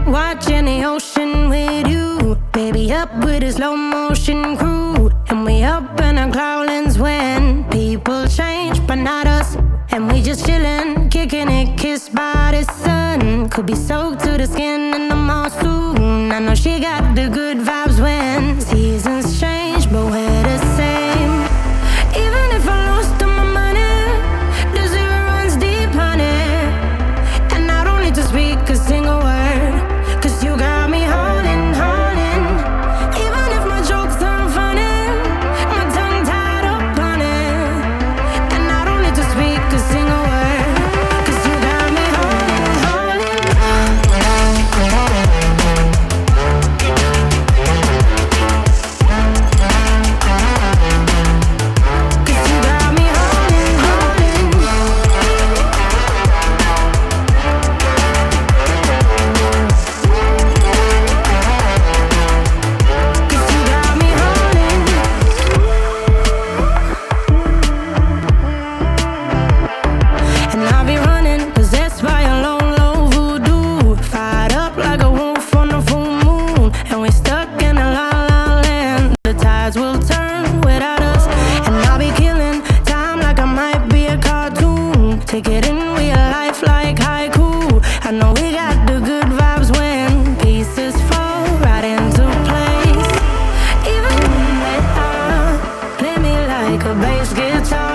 Watching the ocean with you, baby, up with a slow motion crew. And we up in our cloudlands when people change, but not us. And we just chillin', kicking it, kissed by the sun. Could be soaked to the skin in the mall soon. I know she got the good vibes when seasons change, but we're the same. Even if I lost all my money, the zero runs deep, honey. And I don't need to speak a single word, 'cause you got me holding, holding. Even if my jokes aren't funny, my tongue tied up on it. And I don't need to speak a single word, 'cause you got me holding, holding. 'Cause you got me holding, holding. 'Cause you got me holding. And I'll be running, possessed by a low, low voodoo. Fired up like a wolf on a full moon. And we're stuck in a la la land. The tides will turn without us. And I'll be killing time like I might be a cartoon. Take it in real life like haiku. I know we got the good vibes when pieces fall right into place. Even when they are, play me like a bass guitar.